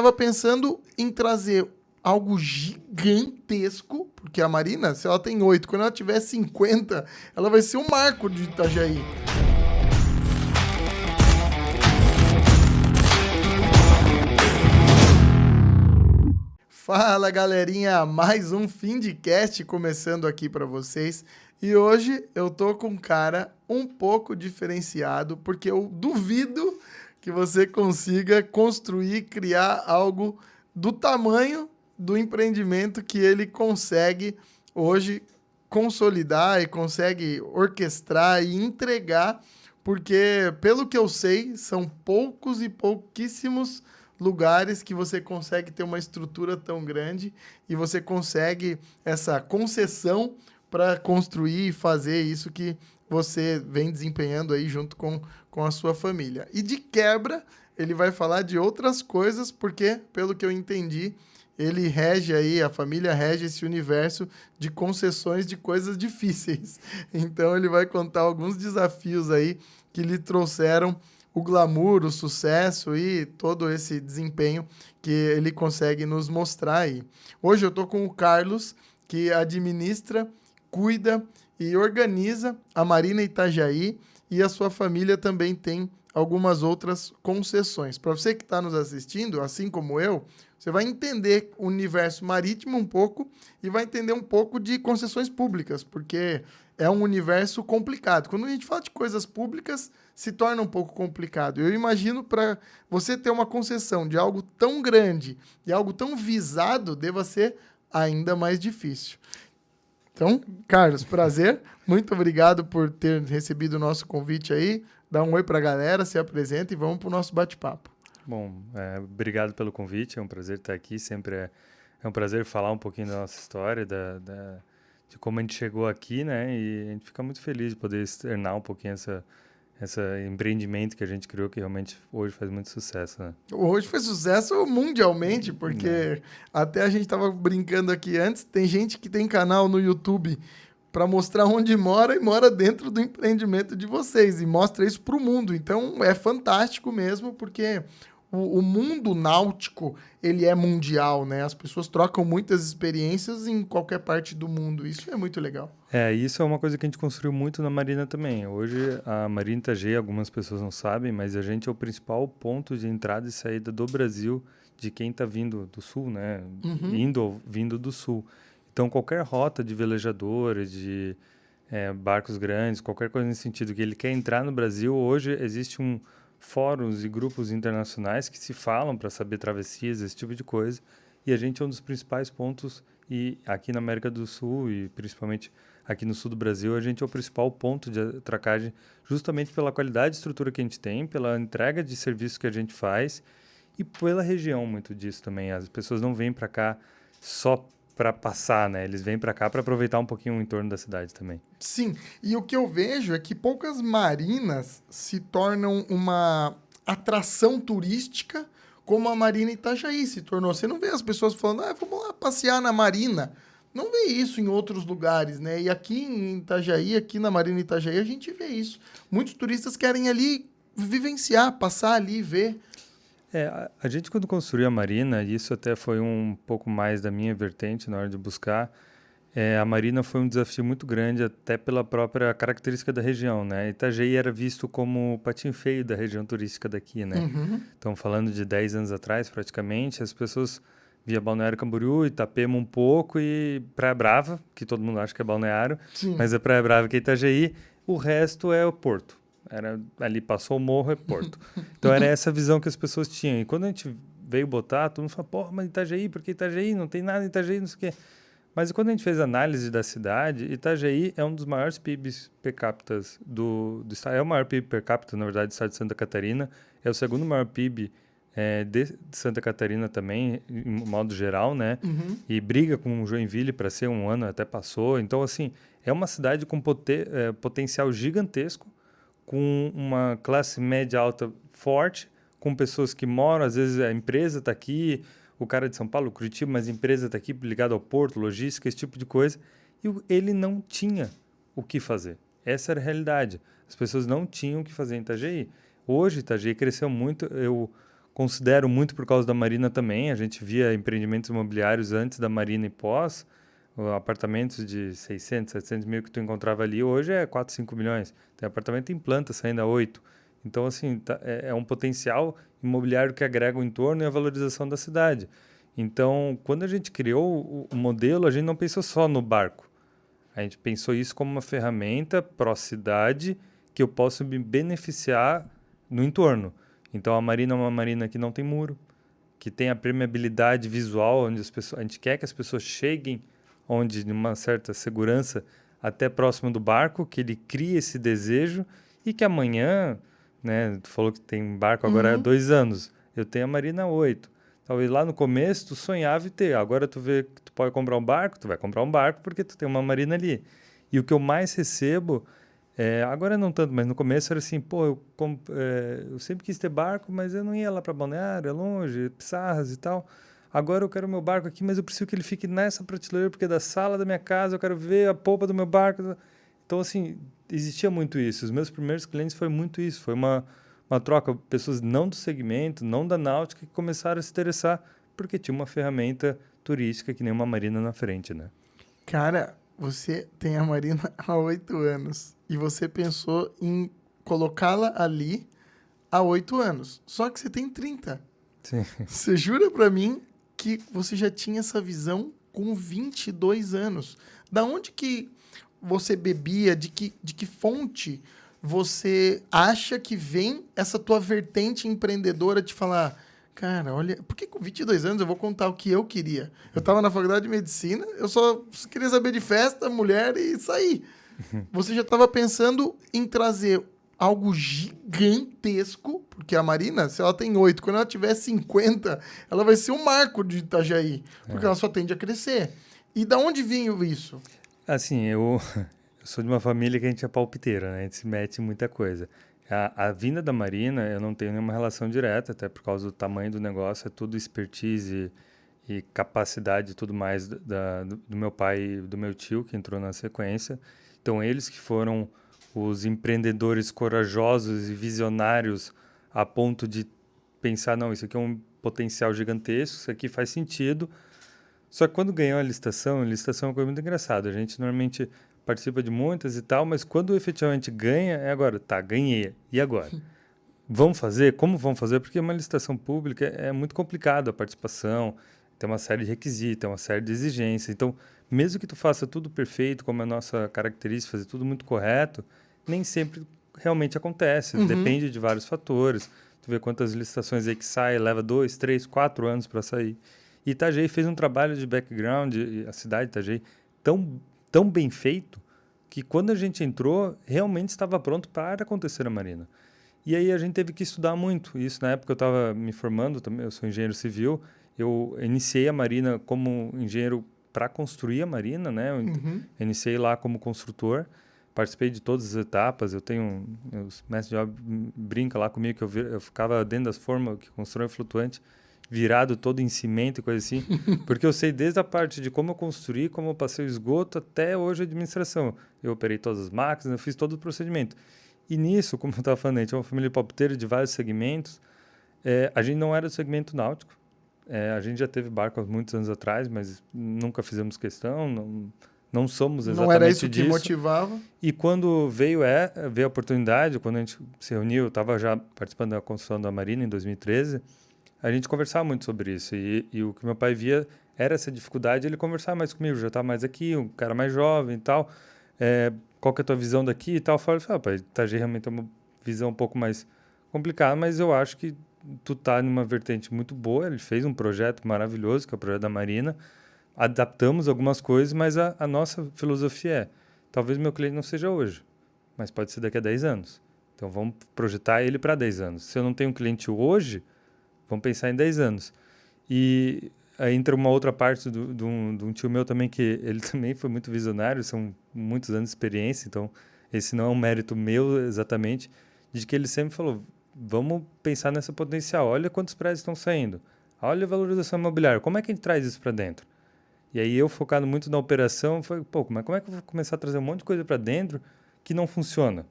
estava pensando em trazer algo gigantesco, porque a Marina, se ela tem 8, quando ela tiver 50, ela vai ser um marco de Itajaí. Fala, galerinha, mais um fim de cast começando aqui para vocês. E hoje eu tô com um cara um pouco diferenciado, porque eu duvido que você consiga construir, criar algo do tamanho do empreendimento que ele consegue hoje consolidar e consegue orquestrar e entregar, porque, pelo que eu sei, são poucos e pouquíssimos lugares que você consegue ter uma estrutura tão grande e você consegue essa concessão para construir e fazer isso que você vem desempenhando aí junto com a sua família. E de quebra, ele vai falar de outras coisas, porque, pelo que eu entendi, ele rege aí, a família rege esse universo de concessões de coisas difíceis. Então, ele vai contar alguns desafios aí que lhe trouxeram o glamour, o sucesso e todo esse desempenho que ele consegue nos mostrar aí. Hoje eu estou com o Carlos, que administra, cuida e organiza a Marina Itajaí, e a sua família também tem algumas outras concessões. Para você que está nos assistindo, assim como eu, você vai entender o universo marítimo um pouco e vai entender um pouco de concessões públicas, porque é um universo complicado. Quando a gente fala de coisas públicas, se torna um pouco complicado. Eu imagino para você ter uma concessão de algo tão grande e algo tão visado, deva ser ainda mais difícil. Então, Carlos, prazer. Muito obrigado por ter recebido o nosso convite aí. Dá um oi para a galera, se apresenta e vamos para o nosso bate-papo. Bom, obrigado pelo convite, é um prazer estar aqui, sempre é um prazer falar um pouquinho da nossa história, de como a gente chegou aqui, né, e a gente fica muito feliz de poder externar um pouquinho esse empreendimento que a gente criou, que realmente hoje faz muito sucesso, né. Hoje foi sucesso mundialmente, porque até a gente estava brincando aqui antes, tem gente que tem canal no YouTube para mostrar onde mora e mora dentro do empreendimento de vocês e mostra isso para o mundo. Então é fantástico mesmo, porque o mundo náutico ele é mundial, né? As pessoas trocam muitas experiências em qualquer parte do mundo. Isso é muito legal. Isso é uma coisa que a gente construiu muito na Marina também. Hoje a Marina Itajaí, algumas pessoas não sabem, mas a gente é o principal ponto de entrada e saída do Brasil de quem está vindo do sul, né? Vindo do sul. Então, qualquer rota de velejadores, de barcos grandes, qualquer coisa nesse sentido que ele quer entrar no Brasil, hoje existe fóruns e grupos internacionais que se falam para saber travessias, esse tipo de coisa. E a gente é um dos principais pontos, e aqui na América do Sul, e principalmente aqui no sul do Brasil, a gente é o principal ponto de atracagem justamente pela qualidade de estrutura que a gente tem, pela entrega de serviço que a gente faz e pela região muito disso também. As pessoas não vêm para cá só para passar, né? Eles vêm para cá para aproveitar um pouquinho o entorno da cidade também. Sim, e o que eu vejo é que poucas marinas se tornam uma atração turística como a Marina Itajaí se tornou. Você não vê as pessoas falando, vamos lá passear na Marina. Não vê isso em outros lugares, né? E aqui em Itajaí, aqui na Marina Itajaí, a gente vê isso. Muitos turistas querem ali vivenciar, passar ali, ver. A gente quando construiu a Marina, e isso até foi um pouco mais da minha vertente na hora de buscar, a Marina foi um desafio muito grande até pela própria característica da região, né? Itajaí era visto como o patinho feio da região turística daqui, né? Então, falando de 10 anos atrás, praticamente, as pessoas via Balneário Camboriú, Itapema um pouco e Praia Brava, que todo mundo acha que é balneário, mas é Praia Brava que é Itajaí, o resto é o porto. Ali passou o morro, é porto. Então era essa visão que as pessoas tinham. E quando a gente veio botar, todo mundo falou, pô, mas Itajaí, por que Itajaí? Não tem nada em Itajaí, não sei o quê. Mas quando a gente fez a análise da cidade, Itajaí é um dos maiores PIBs per capita do estado. É o maior PIB per capita, na verdade, do estado de Santa Catarina. É o segundo maior PIB de Santa Catarina também, em modo geral, né? E briga com Joinville para ser um ano, até passou. Então, assim, é uma cidade com potencial gigantesco, com uma classe média alta forte, com pessoas que moram, às vezes a empresa está aqui, o cara é de São Paulo, Curitiba, mas a empresa está aqui ligada ao porto, logística, esse tipo de coisa, e ele não tinha o que fazer. Essa era a realidade. As pessoas não tinham o que fazer em Itajaí. Hoje, Itajaí cresceu muito. Eu considero muito por causa da Marina também. A gente via empreendimentos imobiliários antes da Marina e pós, apartamentos de 600, 700 mil que tu encontrava ali, hoje é 4, 5 milhões. Tem apartamento em planta saindo a 8. Então, assim, é um potencial imobiliário que agrega o entorno e a valorização da cidade. Então, quando a gente criou o modelo, a gente não pensou só no barco. A gente pensou isso como uma ferramenta pró-cidade que eu posso me beneficiar no entorno. Então, a marina é uma marina que não tem muro, que tem a permeabilidade visual, onde a gente quer que as pessoas cheguem onde, de uma certa segurança, até próximo do barco, que ele crie esse desejo e que amanhã, né, tu falou que tem barco agora há 2 anos, eu tenho a Marina há 8. Talvez lá no começo tu sonhava em ter, agora tu vê que tu pode comprar um barco, tu vai comprar um barco porque tu tem uma Marina ali. E o que eu mais recebo, agora não tanto, mas no começo era assim, pô, eu sempre quis ter barco, mas eu não ia lá para Balneário, é longe, Pissarras e tal. Agora eu quero meu barco aqui, mas eu preciso que ele fique nessa prateleira, porque é da sala da minha casa, eu quero ver a polpa do meu barco. Então, assim, existia muito isso. Os meus primeiros clientes foi muito isso. Foi uma troca, pessoas não do segmento, não da náutica, que começaram a se interessar porque tinha uma ferramenta turística que nem uma marina na frente, né? Cara, você tem a Marina há 8 anos e você pensou em colocá-la ali há 8 anos. Só que você tem 30. Sim. Você jura pra mim que você já tinha essa visão com 22 anos? Da onde que você bebia? De que fonte você acha que vem essa tua vertente empreendedora de falar, cara, olha, por que com 22 anos eu vou contar o que eu queria? Eu estava na faculdade de medicina, eu só queria saber de festa, mulher e sair. Você já estava pensando em trazer algo gigantesco, porque a Marina, se ela tem 8, quando ela tiver 50, ela vai ser um marco de Itajaí, porque ela só tende a crescer. E da onde vinha isso? Assim, eu sou de uma família que a gente é palpiteira, né? A gente se mete em muita coisa. A vinda da Marina, eu não tenho nenhuma relação direta, até por causa do tamanho do negócio, é tudo expertise e capacidade e tudo mais do meu pai e do meu tio, que entrou na sequência. Então, eles que foram os empreendedores corajosos e visionários a ponto de pensar, não, isso aqui é um potencial gigantesco, isso aqui faz sentido. Só que quando ganhou a licitação é uma coisa muito engraçada. A gente normalmente participa de muitas e tal, mas quando efetivamente ganha, é agora, tá, ganhei. E agora? Vamos fazer? Como vamos fazer? Porque uma licitação pública é muito complicado a participação, tem uma série de requisitos, tem uma série de exigências. Então, mesmo que tu faça tudo perfeito, como é a nossa característica, fazer tudo muito correto, nem sempre realmente acontece. Depende de vários fatores. Tu vê quantas licitações aí que saem, leva 2, 3, 4 anos para sair. E Itajaí fez um trabalho de background, a cidade de Itajaí, tão bem feito, que quando a gente entrou, realmente estava pronto para acontecer a Marina. E aí a gente teve que estudar muito. Isso na época eu estava me formando também, eu sou engenheiro civil, eu iniciei a Marina como engenheiro para construir a Marina, né? Eu iniciei lá como construtor, participei de todas as etapas. Eu tenho os mestres de obra brinca lá comigo que eu ficava dentro das formas que constroem flutuante, virado todo em cimento e coisa assim, porque eu sei desde a parte de como eu construí, como eu passei o esgoto, até hoje a administração. Eu operei todas as máquinas, eu fiz todo o procedimento. E nisso, como eu estava falando, a gente é uma família palpiteira de vários segmentos. A gente não era do segmento náutico. A gente já teve barco há muitos anos atrás, mas nunca fizemos questão, não somos exatamente disso. Não era isso que motivava? E quando veio a oportunidade, quando a gente se reuniu, eu estava já participando da construção da Marina em 2013, a gente conversava muito sobre isso. E o que meu pai via era essa dificuldade, ele conversava mais comigo, já estava mais aqui, um cara mais jovem e tal. Qual que é a tua visão daqui e tal? Eu falei, pai, Itajaí realmente é uma visão um pouco mais complicada, mas eu acho que tu tá numa vertente muito boa. Ele fez um projeto maravilhoso, que é o projeto da Marina. Adaptamos algumas coisas, mas a nossa filosofia talvez meu cliente não seja hoje, mas pode ser daqui a 10 anos. Então, vamos projetar ele para 10 anos. Se eu não tenho um cliente hoje, vamos pensar em 10 anos. E aí entra uma outra parte de um tio meu também, que ele também foi muito visionário, são muitos anos de experiência, então esse não é um mérito meu exatamente, de que ele sempre falou, vamos pensar nessa potencial, olha quantos prédios estão saindo, olha a valorização imobiliária, como é que a gente traz isso para dentro? E aí eu, focado muito na operação, falei, pô, mas como é que eu vou começar a trazer um monte de coisa para dentro que não funciona.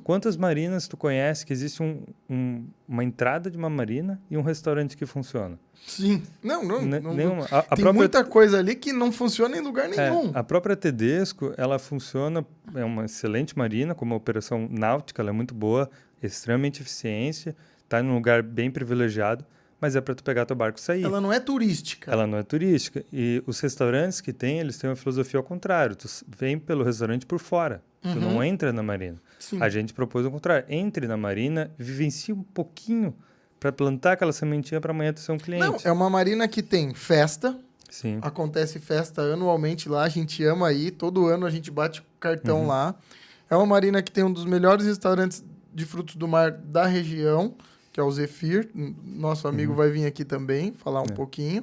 Quantas marinas tu conhece que existe uma entrada de uma marina e um restaurante que funciona? Sim. Não. Nenhuma. Tem muita coisa ali que não funciona em lugar nenhum. A própria Tedesco, ela funciona, é uma excelente marina, como operação náutica, ela é muito boa, extremamente eficiente, está em um lugar bem privilegiado, mas é para tu pegar teu barco e sair. Ela não é turística. Ela não é turística. E os restaurantes que tem, eles têm uma filosofia ao contrário. Tu vem pelo restaurante por fora. Tu não entra na marina. Sim. A gente propôs o contrário. Entre na marina, vivencie um pouquinho para plantar aquela sementinha para amanhã tu ser um cliente. Não, é uma marina que tem festa. Sim. Acontece festa anualmente lá. A gente ama ir. Todo ano a gente bate o cartão lá. É uma marina que tem um dos melhores restaurantes de frutos do mar da região, que é o Zephyr. Nosso amigo vai vir aqui também falar um pouquinho.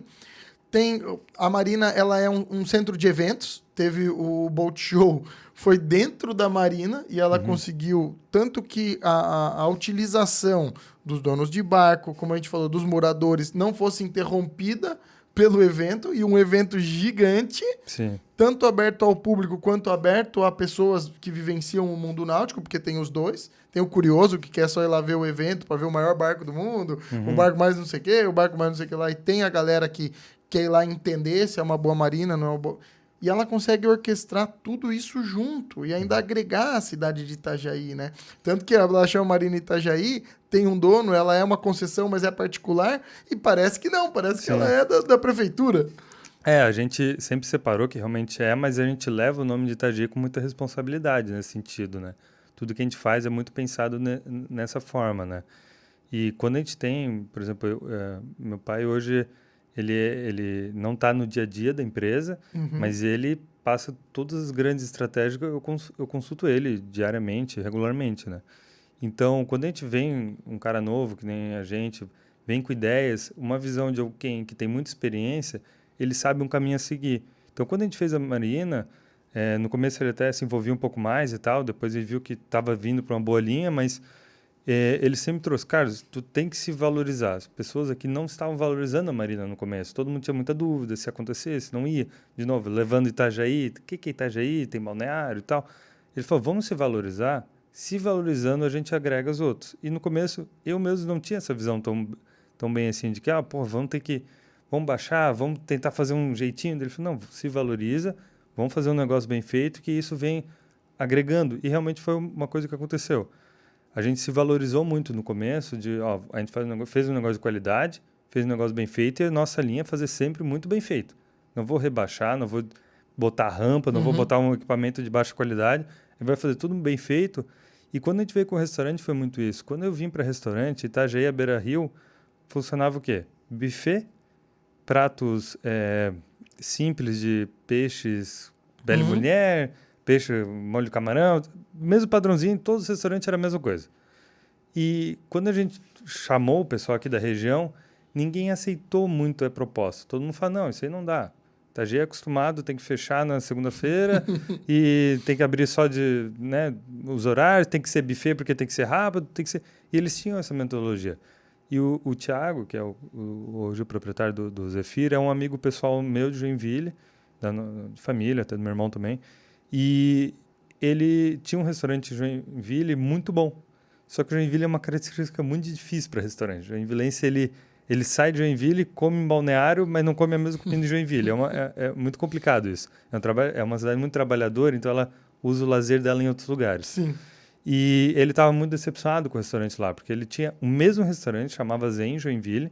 A marina, ela é um centro de eventos. Teve o Boat Show, foi dentro da marina e ela conseguiu, tanto que a utilização dos donos de barco, como a gente falou, dos moradores, não fosse interrompida pelo evento, e um evento gigante, Sim. tanto aberto ao público quanto aberto a pessoas que vivenciam o mundo náutico, porque tem os dois. Tem o curioso, que quer só ir lá ver o evento para ver o maior barco do mundo, o barco mais não sei o quê, o barco mais não sei o que lá, e tem a galera que quer ir lá entender se é uma boa marina, não é uma boa... E ela consegue orquestrar tudo isso junto e ainda agregar a cidade de Itajaí, né? Tanto que ela chama Marina Itajaí, tem um dono, ela é uma concessão, mas é particular, e parece que não, parece que ela é da prefeitura. A gente sempre separou que realmente mas a gente leva o nome de Itajaí com muita responsabilidade nesse sentido, né? Tudo que a gente faz é muito pensado nessa forma, né? E quando a gente tem, por exemplo, meu pai hoje... Ele não está no dia a dia da empresa, mas ele passa todas as grandes estratégias, eu consulto ele diariamente, regularmente, né? Então, quando a gente vem, um cara novo, que nem a gente, vem com ideias, uma visão de alguém que tem muita experiência, ele sabe um caminho a seguir. Então, quando a gente fez a Marina, no começo ele até se envolvia um pouco mais e tal, depois ele viu que estava vindo para uma boa linha, mas... ele sempre trouxe, Carlos, tu tem que se valorizar. As pessoas aqui não estavam valorizando a marina no começo. Todo mundo tinha muita dúvida se acontecesse, não ia. De novo, levando Itajaí, o que é Itajaí? Tem balneário e tal. Ele falou, vamos se valorizar. Se valorizando, a gente agrega os outros. E no começo, eu mesmo não tinha essa visão tão bem assim, de que, vamos baixar, vamos tentar fazer um jeitinho. Ele falou, não, se valoriza, vamos fazer um negócio bem feito, que isso vem agregando. E realmente foi uma coisa que aconteceu. A gente se valorizou muito no começo, a gente fez um negócio de qualidade, fez um negócio bem feito, e a nossa linha é fazer sempre muito bem feito. Não vou rebaixar, não vou botar rampa, não vou botar um equipamento de baixa qualidade, a gente vai fazer tudo bem feito. E quando a gente veio com o restaurante, foi muito isso. Quando eu vim para restaurante, Itajaí, a Beira Rio, funcionava o quê? Buffet, pratos simples de peixes, bela mulher... peixe, molho de camarão, mesmo padrãozinho, todos os restaurantes era a mesma coisa. E quando a gente chamou o pessoal aqui da região, ninguém aceitou muito a proposta. Todo mundo fala, não, isso aí não dá. Itajaí é acostumado, tem que fechar na segunda-feira e tem que abrir só os horários, tem que ser buffet porque tem que ser rápido, tem que ser... E eles tinham essa metodologia. E o Thiago, que é hoje o proprietário do Zephyr, é um amigo pessoal meu de Joinville, de família, até do meu irmão também. E ele tinha um restaurante em Joinville muito bom. Só que Joinville é uma característica muito difícil para restaurante. Joinvilense, ele sai de Joinville, come em Balneário, mas não come a mesma comida de Joinville. É muito complicado isso. É uma cidade muito trabalhadora, então ela usa o lazer dela em outros lugares. Sim. E ele estava muito decepcionado com o restaurante lá, porque ele tinha o mesmo restaurante, chamava Zen Joinville,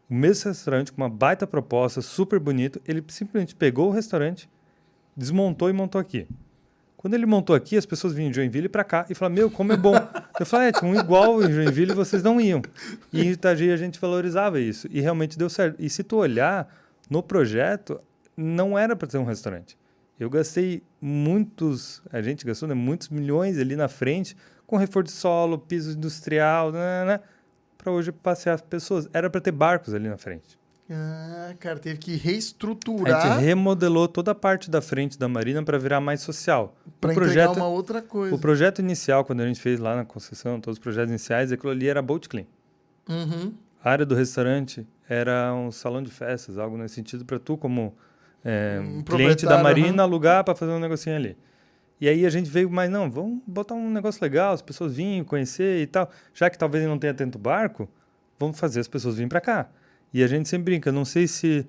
o mesmo restaurante com uma baita proposta, super bonito. Ele simplesmente pegou o restaurante, desmontou e montou aqui. Quando ele montou aqui, as pessoas vinham de Joinville para cá e falavam, como é bom. Eu falei, tinha um igual em Joinville e vocês não iam. E em Itajaí a gente valorizava isso. E realmente deu certo. E se tu olhar no projeto, não era para ter um restaurante. A gente gastou muitos milhões ali na frente, com reforço de solo, piso industrial, para hoje passear as pessoas. Era para ter barcos ali na frente. Ah, cara, teve que reestruturar. A gente remodelou toda a parte da frente da marina para virar mais social. Para entregar uma outra coisa. O projeto inicial, quando a gente fez lá na concessão, todos os projetos iniciais, aquilo ali era boat clean. A área do restaurante era um salão de festas, algo nesse sentido, para tu, como cliente da marina, alugar para fazer um negocinho ali. E aí a gente veio, mas não, vamos botar um negócio legal, as pessoas virem conhecer e tal. Já que talvez não tenha tanto barco, vamos fazer as pessoas virem para cá. E a gente sempre brinca, não sei se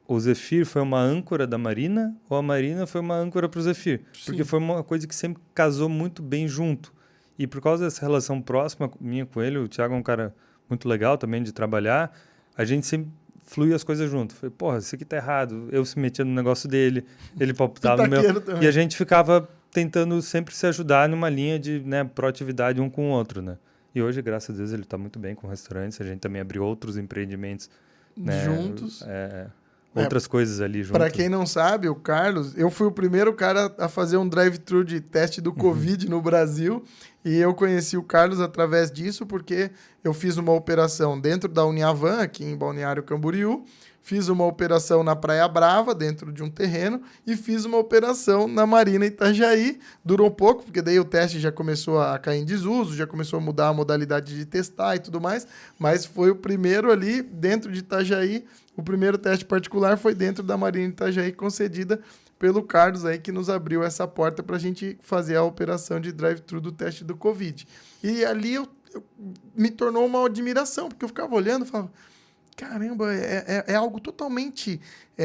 o Zephyr foi uma âncora da Marina ou a Marina foi uma âncora para o Zephyr. Porque foi uma coisa que sempre casou muito bem junto. E por causa dessa relação próxima minha com ele, o Thiago é um cara muito legal também de trabalhar, a gente sempre flui as coisas junto. Falei, porra, isso aqui tá errado. Eu se metia no negócio dele, ele palpitava no meu. E a gente ficava tentando sempre se ajudar numa linha de, né, proatividade um com o outro, né? E hoje, graças a Deus, ele está muito bem com restaurantes. A gente também abriu outros empreendimentos, né, juntos. Outras coisas ali juntos. Para quem não sabe, o Carlos, eu fui o primeiro cara a fazer um drive-thru de teste do Covid no Brasil. E eu conheci o Carlos através disso, porque eu fiz uma operação dentro da Uniavan, aqui em Balneário Camboriú. Fiz uma operação na Praia Brava, dentro de um terreno, e fiz uma operação na Marina Itajaí. Durou pouco, porque daí o teste já começou a cair em desuso, já começou a mudar a modalidade de testar e tudo mais, mas foi o primeiro ali, dentro de Itajaí, o primeiro teste particular foi dentro da Marina Itajaí, concedida pelo Carlos aí, que nos abriu essa porta para a gente fazer a operação de drive-thru do teste do Covid. E ali me tornou uma admiração, porque eu ficava olhando e falava, caramba, é algo totalmente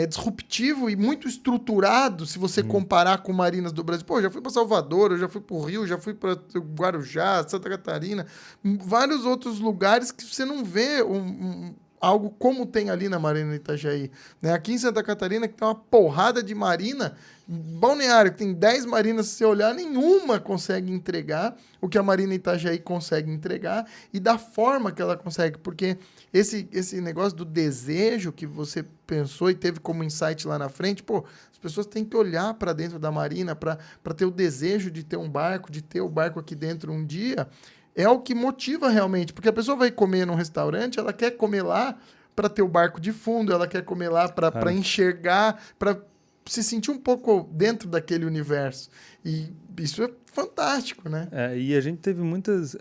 disruptivo e muito estruturado se você comparar com marinas do Brasil. Pô, eu já fui para Salvador, eu já fui para o Rio, já fui para Guarujá, Santa Catarina, vários outros lugares que você não vê algo como tem ali na Marina Itajaí. Né? Aqui em Santa Catarina, que tem uma porrada de marina, Balneário, que tem 10 marinas, se você olhar, nenhuma consegue entregar o que a Marina Itajaí consegue entregar e da forma que ela consegue, porque esse negócio do desejo que você pensou e teve como insight lá na frente, pô, as pessoas têm que olhar para dentro da marina para ter o desejo de ter um barco, de ter o barco aqui dentro um dia, é o que motiva realmente, porque a pessoa vai comer num restaurante, ela quer comer lá para ter o barco de fundo, ela quer comer lá para enxergar, para se sentir um pouco dentro daquele universo. E isso é fantástico, né? E a gente teve muitas...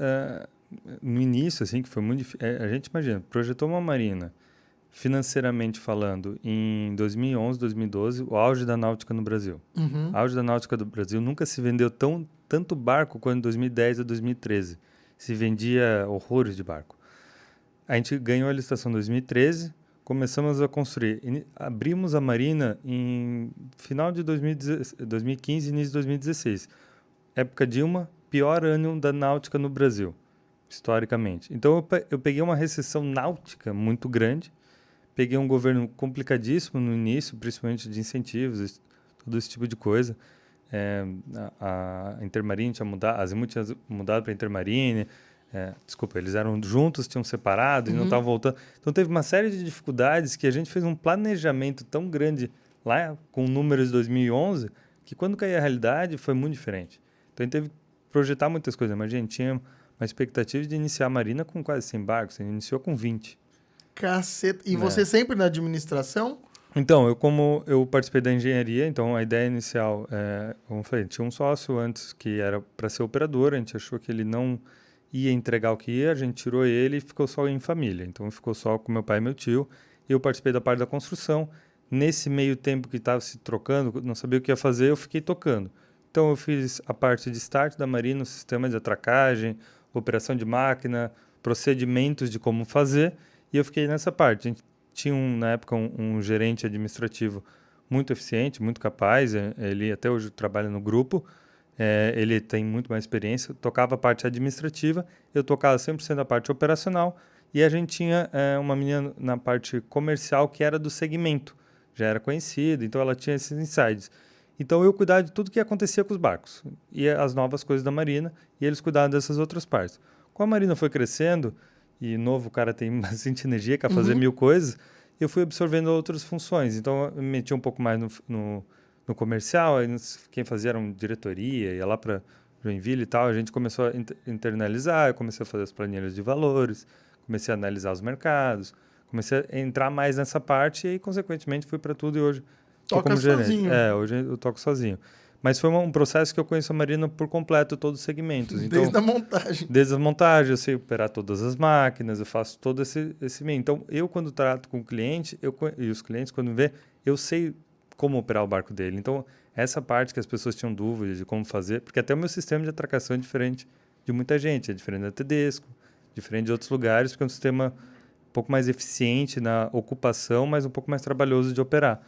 no início, assim, que foi muito difícil. A gente, imagina, projetou uma marina, financeiramente falando, em 2011, 2012, o auge da náutica no Brasil. Uhum. O auge da náutica do Brasil nunca se vendeu tanto barco quanto em 2010 a 2013. Se vendia horrores de barco. A gente ganhou a licitação em 2013, começamos a construir. Abrimos a marina em final de 2015 e início de 2016. Época Dilma, pior ano da náutica no Brasil, historicamente. Então eu peguei uma recessão náutica muito grande, peguei um governo complicadíssimo no início, principalmente de incentivos, todo esse tipo de coisa. A Intermarine tinha mudado, a Azimut tinha mudado para a Intermarine. Desculpa, eles eram juntos, tinham separado e não estavam voltando. Então teve uma série de dificuldades que a gente fez um planejamento tão grande lá com números de 2011 que quando caiu a realidade foi muito diferente. Então a gente teve que projetar muitas coisas, mas a gente tinha uma expectativa de iniciar a Marina com quase 100 barcos, a gente iniciou com 20. Caceta. E você sempre na administração? Então, como eu participei da engenharia, então a ideia inicial, como eu falei, tinha um sócio antes que era para ser operador, a gente achou que ele não ia entregar o que ia, a gente tirou ele e ficou só em família. Então, ficou só com meu pai e meu tio. Eu participei da parte da construção. Nesse meio tempo que estava se trocando, não sabia o que ia fazer, eu fiquei tocando. Então, eu fiz a parte de start da Marina, o sistema de atracagem, operação de máquina, procedimentos de como fazer, e eu fiquei nessa parte. A gente tinha, na época, um gerente administrativo muito eficiente, muito capaz, ele até hoje trabalha no grupo, ele tem muito mais experiência, tocava a parte administrativa, eu tocava 100% a parte operacional, e a gente tinha uma menina na parte comercial que era do segmento, já era conhecida, então ela tinha esses insights. Então eu cuidava de tudo que acontecia com os barcos, e as novas coisas da Marina, e eles cuidavam dessas outras partes. Com a Marina foi crescendo, e novo o cara tem bastante energia, quer fazer 1000 coisas, eu fui absorvendo outras funções, então eu me meti um pouco mais no comercial, quem fazia era uma diretoria, ia lá para Joinville e tal, a gente começou a internalizar, eu comecei a fazer as planilhas de valores, comecei a analisar os mercados, comecei a entrar mais nessa parte e, consequentemente, fui para tudo e hoje estou como gerente. Sozinho. Hoje eu toco sozinho. Mas foi um processo que eu conheço a Marina por completo, todos os segmentos. Então, desde a montagem. Desde a montagem, eu sei operar todas as máquinas, eu faço todo esse meio. Então, eu quando trato com o cliente, e os clientes quando vê, eu sei como operar o barco dele. Então, essa parte que as pessoas tinham dúvidas de como fazer, porque até o meu sistema de atracação é diferente de muita gente, é diferente da Tedesco, diferente de outros lugares, porque é um sistema um pouco mais eficiente na ocupação, mas um pouco mais trabalhoso de operar.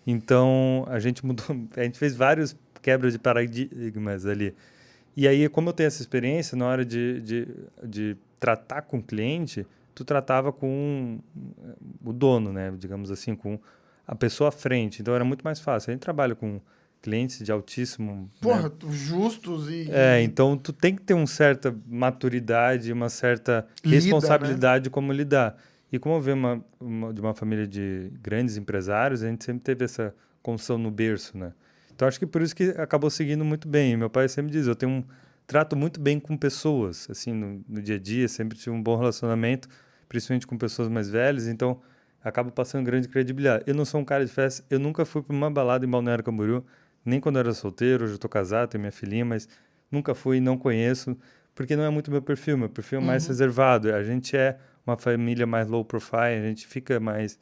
Então, a gente mudou, a gente fez vários quebras de paradigmas ali. E aí, como eu tenho essa experiência, na hora de tratar com o cliente, tu tratava com o dono, né? Digamos assim, com a pessoa à frente. Então, era muito mais fácil. A gente trabalha com clientes de altíssimo... Porra, né? justos e... Então, tu tem que ter uma certa maturidade, uma certa Lida, responsabilidade de como lidar. E como eu venho de uma família de grandes empresários, a gente sempre teve essa construção no berço, né? Então, acho que por isso que acabou seguindo muito bem. Meu pai sempre diz, eu tenho trato muito bem com pessoas, assim, no dia a dia, sempre tive um bom relacionamento, principalmente com pessoas mais velhas, então acabo passando grande credibilidade. Eu não sou um cara de festa, eu nunca fui para uma balada em Balneário Camboriú, nem quando eu era solteiro, hoje eu tô casado, tenho minha filhinha, mas nunca fui, não conheço, porque não é muito meu perfil é mais reservado. A gente é uma família mais low profile, a gente fica mais...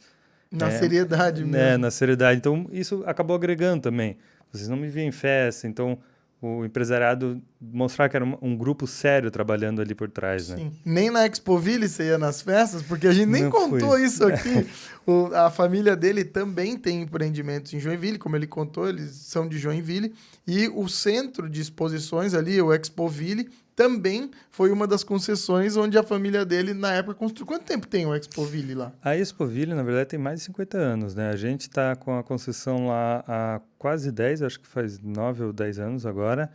Na seriedade mesmo. Na seriedade. Então, isso acabou agregando também. Vocês não me viam em festa, então o empresariado mostrar que era um grupo sério trabalhando ali por trás, né? Sim. Nem na Expoville você ia nas festas, porque a gente nem Não contou fui. isso aqui. A família dele também tem empreendimentos em Joinville, como ele contou, eles são de Joinville. E o centro de exposições ali, o Expoville, também foi uma das concessões onde a família dele, na época, construiu. Quanto tempo tem o Expoville lá? A Expoville, na verdade, tem mais de 50 anos, né? A gente está com a concessão lá há quase 10, acho que faz 9 ou 10 anos agora,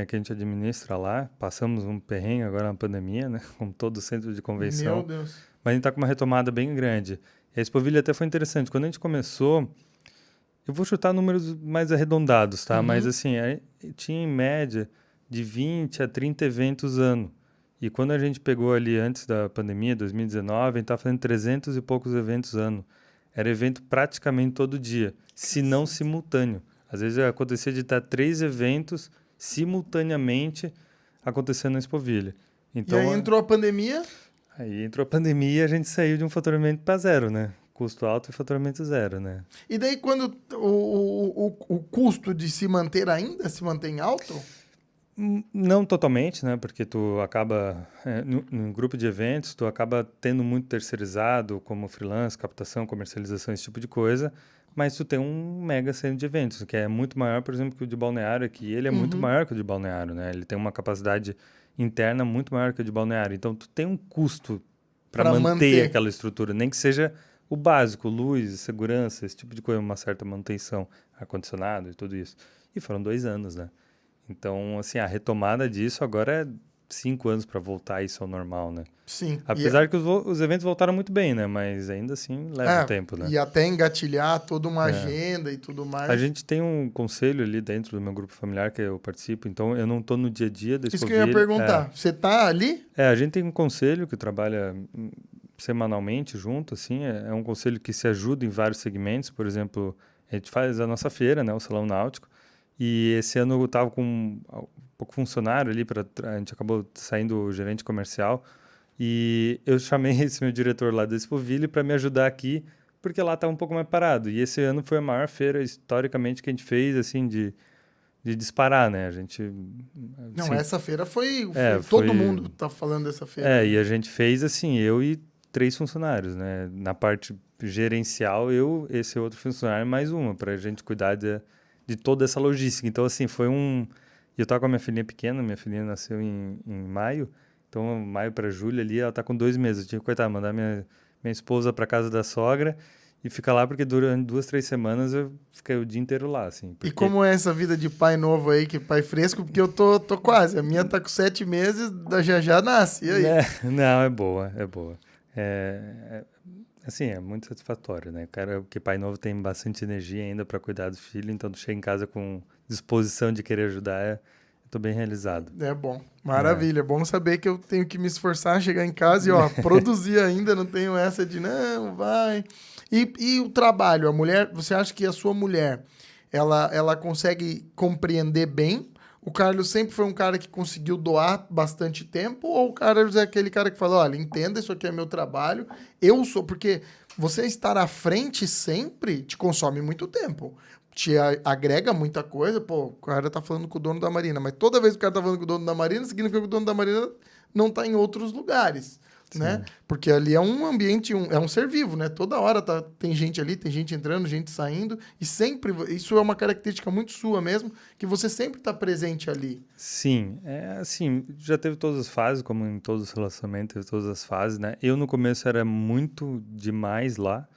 que a gente administra lá. Passamos um perrengue agora na pandemia, né? Como todo centro de convenção. Meu Deus. Mas a gente está com uma retomada bem grande. E a Expoville até foi interessante. Quando a gente começou, eu vou chutar números mais arredondados, tá? Mas assim, tinha em média de 20 a 30 eventos ano. E quando a gente pegou ali antes da pandemia, 2019, a gente estava fazendo 300 e poucos eventos ano. Era evento praticamente todo dia, se não simultâneo. Às vezes acontecia de estar 3 eventos simultaneamente acontecendo na Expoville. Então, E aí entrou a pandemia? Aí entrou a pandemia e a gente saiu de um faturamento para zero, né? Custo alto e faturamento zero, né? E daí quando o custo de se manter ainda se mantém alto? Não totalmente, né? Porque tu acaba, no grupo de eventos, tu acaba tendo muito terceirizado, como freelance, captação, comercialização, esse tipo de coisa, mas tu tem um mega centro de eventos, que é muito maior, por exemplo, que o de Balneário aqui. Ele é muito maior que o de Balneário, né? Ele tem uma capacidade interna muito maior que o de Balneário. Então, tu tem um custo para manter aquela estrutura, nem que seja o básico, luz, segurança, esse tipo de coisa, uma certa manutenção, ar-condicionado e tudo isso. E foram 2 anos, né? Então, assim, a retomada disso agora é 5 anos para voltar isso ao normal, né? Sim. Apesar que os eventos voltaram muito bem, né? Mas ainda assim leva um tempo, né? E até engatilhar toda uma agenda e tudo mais. A gente tem um conselho ali dentro do meu grupo familiar que eu participo, então eu não estou no dia a dia da Isso que eu ia perguntar. Você tá ali? A gente tem um conselho que trabalha semanalmente junto, assim. É um conselho que se ajuda em vários segmentos. Por exemplo, a gente faz a nossa feira, né? O Salão Náutico. E esse ano eu estava com um pouco funcionário ali, a gente acabou saindo o gerente comercial, e eu chamei esse meu diretor lá da Expoville para me ajudar aqui, porque lá estava um pouco mais parado. E esse ano foi a maior feira, historicamente, que a gente fez, assim, de disparar, né? A gente... Não, assim, essa feira foi todo mundo tá falando dessa feira. E a gente fez, assim, eu e 3 funcionários, né? Na parte gerencial, esse outro funcionário, mais uma, para a gente cuidar de toda essa logística. Então, assim, foi eu tava com a minha filhinha pequena, minha filhinha nasceu em maio, então, maio para julho ali, ela tá com 2 meses. Eu tinha que, coitada, mandar minha esposa para casa da sogra e ficar lá, porque durante 2, 3 semanas eu fiquei o dia inteiro lá, assim. E como é essa vida de pai novo aí, que pai fresco? Porque eu tô quase, a minha tá com 7 meses, já nasce, e aí? Não, é boa. Assim, é muito satisfatório, né? Porque pai novo tem bastante energia ainda para cuidar do filho, então tu chega em casa com disposição de querer ajudar, eu tô bem realizado. É bom, maravilha. É bom saber que eu tenho que me esforçar, chegar em casa e, produzir ainda, não tenho essa de, não, vai. E o trabalho, a mulher, você acha que a sua mulher, ela consegue compreender bem? O Carlos sempre foi um cara que conseguiu doar bastante tempo? Ou o Carlos é aquele cara que fala, olha, entenda, isso aqui é meu trabalho, eu sou... Porque você estar à frente sempre te consome muito tempo. Te agrega muita coisa. Pô, o cara tá falando com o dono da Marina, mas toda vez que o cara tá falando com o dono da Marina, significa que o dono da Marina não tá em outros lugares, né? Sim. Porque ali é um ambiente, é um ser vivo, né? Toda hora tem gente ali, tem gente entrando, gente saindo, e sempre, isso é uma característica muito sua mesmo, que você sempre tá presente ali. Sim, é assim, já teve todas as fases, como em todos os relacionamentos, teve todas as fases, né? Eu no começo era muito demais lá.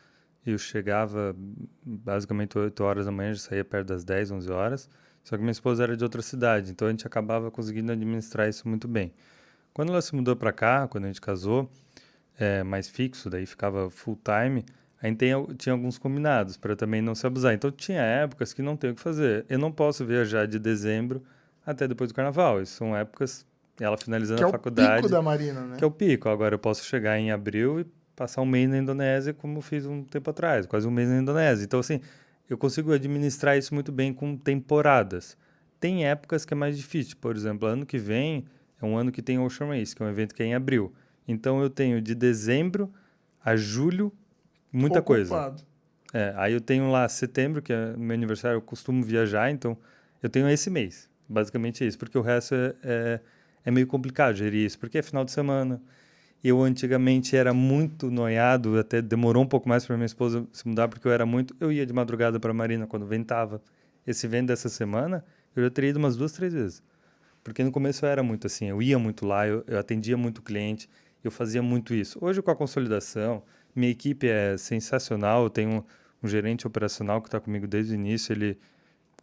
Eu chegava basicamente 8 horas da manhã, já saía perto das 10, 11 horas. Só que minha esposa era de outra cidade, então a gente acabava conseguindo administrar isso muito bem. Quando ela se mudou para cá, quando a gente casou, mais fixo, daí ficava full time, a gente tinha alguns combinados para também não se abusar. Então tinha épocas que não tem o que fazer. Eu não posso viajar de dezembro até depois do carnaval. Isso são épocas, ela finalizando Que a é o pico faculdade, da Marina, né? que é o pico. Agora eu posso chegar em abril e passar um mês na Indonésia, como eu fiz um tempo atrás, quase um mês na Indonésia. Então, assim, eu consigo administrar isso muito bem com temporadas. Tem épocas que é mais difícil. Por exemplo, ano que vem é um ano que tem Ocean Race, que é um evento que é em abril. Então, eu tenho de dezembro a julho muita coisa. Ocupado. Aí eu tenho lá setembro, que é meu aniversário, eu costumo viajar, então eu tenho esse mês. Basicamente é isso, porque o resto é meio complicado gerir isso, porque é final de semana. Eu antigamente era muito noiado, até demorou um pouco mais para minha esposa se mudar, porque eu era muito. Eu ia de madrugada para a Marina quando ventava. Esse vento dessa semana, eu já teria ido umas 2, 3 vezes. Porque no começo eu era muito assim, eu ia muito lá, eu atendia muito cliente, eu fazia muito isso. Hoje, com a consolidação, minha equipe é sensacional, eu tenho um gerente operacional que está comigo desde o início, ele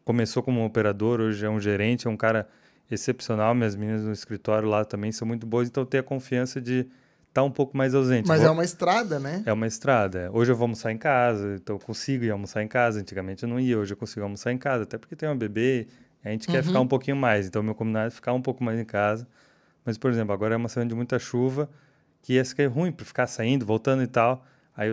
começou como um operador, hoje é um gerente, é um cara excepcional, minhas meninas no escritório lá também são muito boas, então eu tenho a confiança de estar um pouco mais ausente. Mas é uma estrada, né? É uma estrada. Hoje eu vou almoçar em casa, então eu consigo ir almoçar em casa. Antigamente eu não ia, hoje eu consigo almoçar em casa, até porque tem uma bebê, a gente quer ficar um pouquinho mais. Então, meu combinado é ficar um pouco mais em casa. Mas, por exemplo, agora é uma semana de muita chuva, que essa que é ruim para ficar saindo, voltando e tal. Aí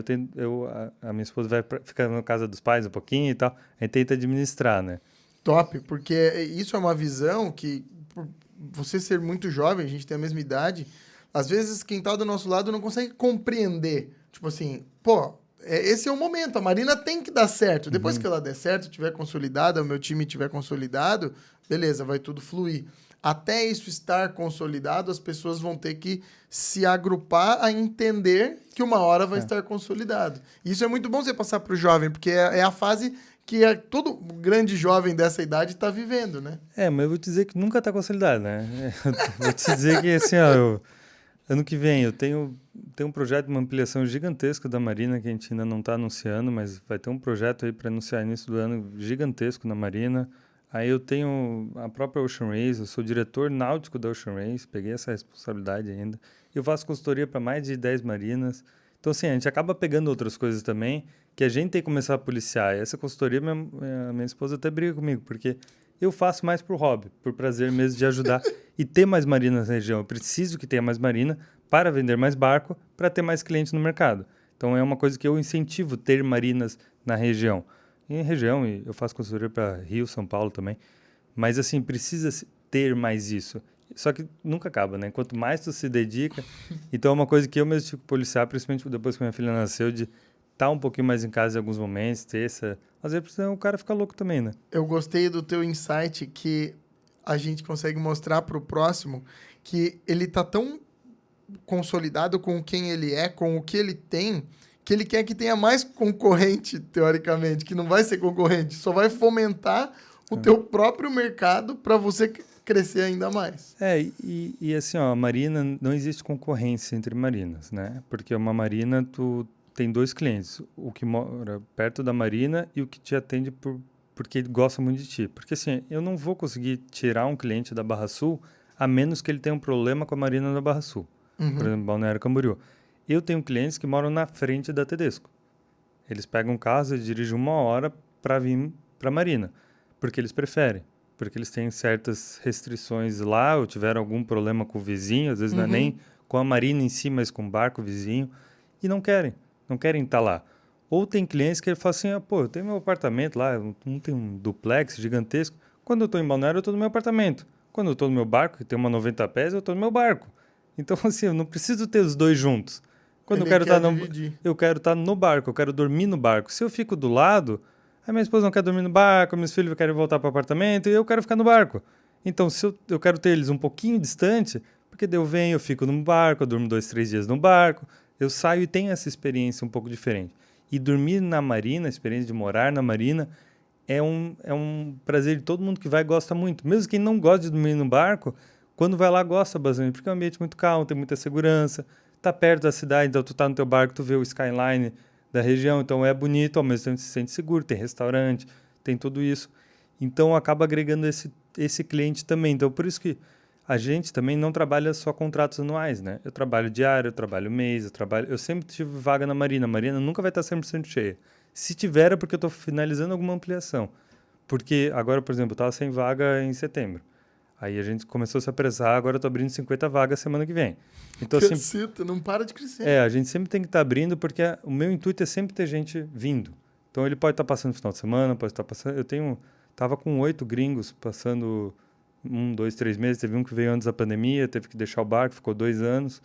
a minha esposa ficar na casa dos pais um pouquinho e tal. A gente tenta administrar, né? Top, porque isso é uma visão que, por você ser muito jovem, a gente tem a mesma idade, às vezes quem tá do nosso lado não consegue compreender. Tipo assim, pô, esse é o momento, a Marina tem que dar certo. Depois que ela der certo, tiver consolidada, o meu time tiver consolidado, beleza, vai tudo fluir. Até isso estar consolidado, as pessoas vão ter que se agrupar a entender que uma hora vai estar consolidado. Isso é muito bom você passar para o jovem, porque é a fase que todo grande jovem dessa idade está vivendo, né? Mas eu vou te dizer que nunca está consolidado, né? Eu vou te dizer que, assim, ó, ano que vem eu tenho um projeto de uma ampliação gigantesca da Marina, que a gente ainda não está anunciando, mas vai ter um projeto aí para anunciar início do ano gigantesco na Marina. Aí eu tenho a própria Ocean Race, eu sou diretor náutico da Ocean Race, peguei essa responsabilidade ainda. Eu faço consultoria para mais de 10 marinas. Então, assim, a gente acaba pegando outras coisas também, que a gente tem que começar a policiar. E essa consultoria, minha esposa até briga comigo, porque eu faço mais por hobby, por prazer mesmo de ajudar e ter mais marinas na região. Eu preciso que tenha mais marina para vender mais barco, para ter mais clientes no mercado. Então, é uma coisa que eu incentivo ter marinas na região. Em região, e eu faço consultoria para Rio, São Paulo também. Mas, assim, precisa ter mais isso. Só que nunca acaba, né? Quanto mais tu se dedica... Então, é uma coisa que eu mesmo tive que policiar, principalmente depois que minha filha nasceu, de estar um pouquinho mais em casa em alguns momentos, ter essa... Às vezes, o cara fica louco também, né? Eu gostei do teu insight que a gente consegue mostrar para o próximo que ele tá tão consolidado com quem ele é, com o que ele tem, que ele quer que tenha mais concorrente, teoricamente, que não vai ser concorrente, só vai fomentar o teu próprio mercado para você crescer ainda mais. E assim, ó, a marina, não existe concorrência entre marinas, né? Porque uma marina, tu tem 2 clientes, o que mora perto da marina e o que te atende porque ele gosta muito de ti. Porque assim, eu não vou conseguir tirar um cliente da Barra Sul a menos que ele tenha um problema com a marina da Barra Sul. Por exemplo, Balneário Camboriú. Eu tenho clientes que moram na frente da Tedesco. Eles pegam carros e dirigem 1 hora para vir para a marina, porque eles preferem. Porque eles têm certas restrições lá, ou tiveram algum problema com o vizinho, às vezes não é nem com a marina em si, mas com o barco vizinho, e não querem estar lá. Ou tem clientes que falam assim, eu tenho meu apartamento lá, não tem um duplex gigantesco, quando eu estou em Balneário eu estou no meu apartamento, quando eu estou no meu barco, que tem uma 90 pés, eu estou no meu barco. Então, assim, eu não preciso ter os 2 juntos. Quando Ele quer dividir. eu quero estar no barco, eu quero dormir no barco. Se eu fico do lado, a minha esposa não quer dormir no barco, meus filhos querem voltar para o apartamento e eu quero ficar no barco. Então, se eu quero ter eles um pouquinho distante, porque daí eu venho, eu fico no barco, eu durmo 2, 3 dias no barco, eu saio e tenho essa experiência um pouco diferente. E dormir na marina, a experiência de morar na marina, é um prazer de todo mundo que vai e gosta muito. Mesmo quem não gosta de dormir no barco, quando vai lá gosta bastante, porque é um ambiente muito calmo, tem muita segurança, tá perto da cidade, então tu tá no teu barco, tu vê o skyline da região, então é bonito, ao mesmo tempo se sente seguro, tem restaurante, tem tudo isso. Então acaba agregando esse cliente também. Então por isso que a gente também não trabalha só contratos anuais, né? Eu trabalho diário, eu trabalho mês, eu sempre tive vaga na marina. A marina nunca vai estar 100% cheia. Se tiver é porque eu estou finalizando alguma ampliação. Porque agora, por exemplo, eu estava sem vaga em setembro. Aí a gente começou a se apressar, agora eu estou abrindo 50 vagas semana que vem. Então, assim, Caceta, não para de crescer. a gente sempre tem que estar abrindo, porque o meu intuito é sempre ter gente vindo. Então ele pode estar passando no final de semana, pode estar passando... Tava com 8 gringos passando 1, 2, 3 meses. Teve um que veio antes da pandemia, teve que deixar o barco, ficou 2 anos.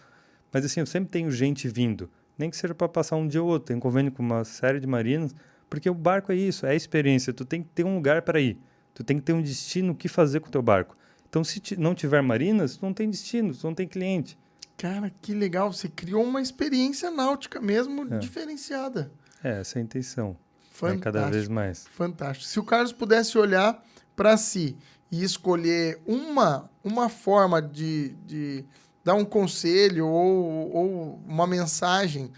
Mas assim, eu sempre tenho gente vindo. Nem que seja para passar um dia ou outro. Tenho convênio com uma série de marinas, porque o barco é isso, é a experiência. Tu tem que ter um lugar para ir. Tu tem que ter um destino, o que fazer com o teu barco. Então, se não tiver marinas, tu não tem destino, tu não tem cliente. Cara, que legal. Você criou uma experiência náutica mesmo diferenciada. Essa é a intenção. Fantástico. Cada vez mais. Fantástico. Se o Carlos pudesse olhar para si e escolher uma forma de dar um conselho ou uma mensagem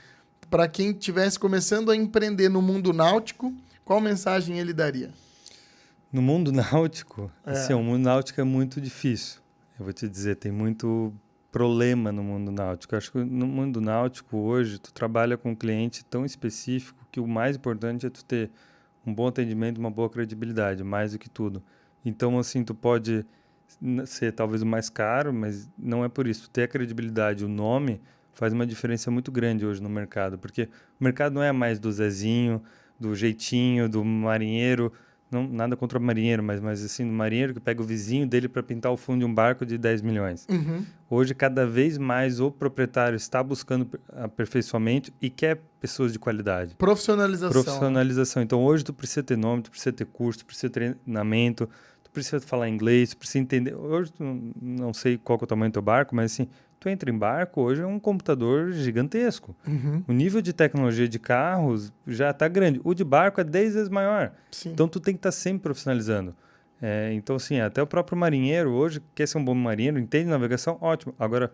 para quem estivesse começando a empreender no mundo náutico, qual mensagem ele daria? No mundo náutico, assim, o mundo náutico é muito difícil. Eu vou te dizer, tem muito problema no mundo náutico. Eu acho que no mundo náutico hoje, tu trabalha com um cliente tão específico que o mais importante é tu ter um bom atendimento, uma boa credibilidade, mais do que tudo. Então, assim, tu pode ser talvez o mais caro, mas não é por isso. Ter a credibilidade, o nome, faz uma diferença muito grande hoje no mercado, porque o mercado não é mais do Zezinho, do jeitinho, do marinheiro, não, nada contra o marinheiro, mas assim, do marinheiro que pega o vizinho dele para pintar o fundo de um barco de 10 milhões. Uhum. Hoje, cada vez mais, o proprietário está buscando aperfeiçoamento e quer pessoas de qualidade. Profissionalização. Então, hoje, tu precisa ter nome, tu precisa ter curso, tu precisa ter treinamento, tu precisa falar inglês, tu precisa entender... Hoje, não sei qual que é o tamanho do teu barco, mas assim, tu entra em barco, hoje é um computador gigantesco. Uhum. O nível de tecnologia de carros já está grande. O de barco é 10 vezes maior. Sim. Então, tu tem que estar sempre profissionalizando. Então, assim, até o próprio marinheiro hoje quer ser um bom marinheiro, entende navegação, ótimo. Agora,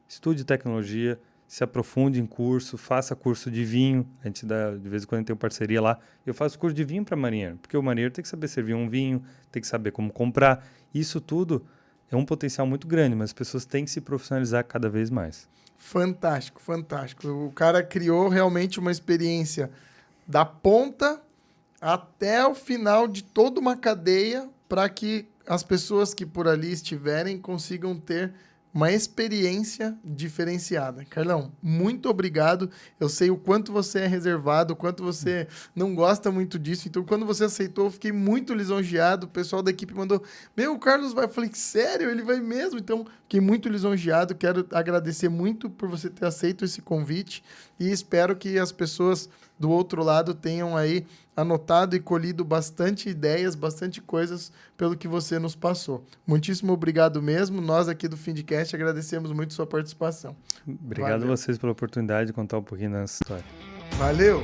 estude tecnologia, se aprofunde em curso, faça curso de vinho. A gente dá, de vez em quando tem uma parceria lá. Eu faço curso de vinho para marinheiro, porque o marinheiro tem que saber servir um vinho, tem que saber como comprar. Isso tudo é um potencial muito grande, mas as pessoas têm que se profissionalizar cada vez mais. Fantástico, fantástico. O cara criou realmente uma experiência da ponta até o final de toda uma cadeia para que as pessoas que por ali estiverem consigam ter uma experiência diferenciada. Carlão, muito obrigado. Eu sei o quanto você é reservado, o quanto você não gosta muito disso. Então, quando você aceitou, eu fiquei muito lisonjeado. O pessoal da equipe mandou, o Carlos vai. Eu falei, sério? Ele vai mesmo? Então, fiquei muito lisonjeado. Quero agradecer muito por você ter aceito esse convite e espero que as pessoas do outro lado tenham aí anotado e colhido bastante ideias, bastante coisas pelo que você nos passou. Muitíssimo obrigado mesmo. Nós aqui do Findcast agradecemos muito sua participação. Obrigado a vocês pela oportunidade de contar um pouquinho da nossa história. Valeu!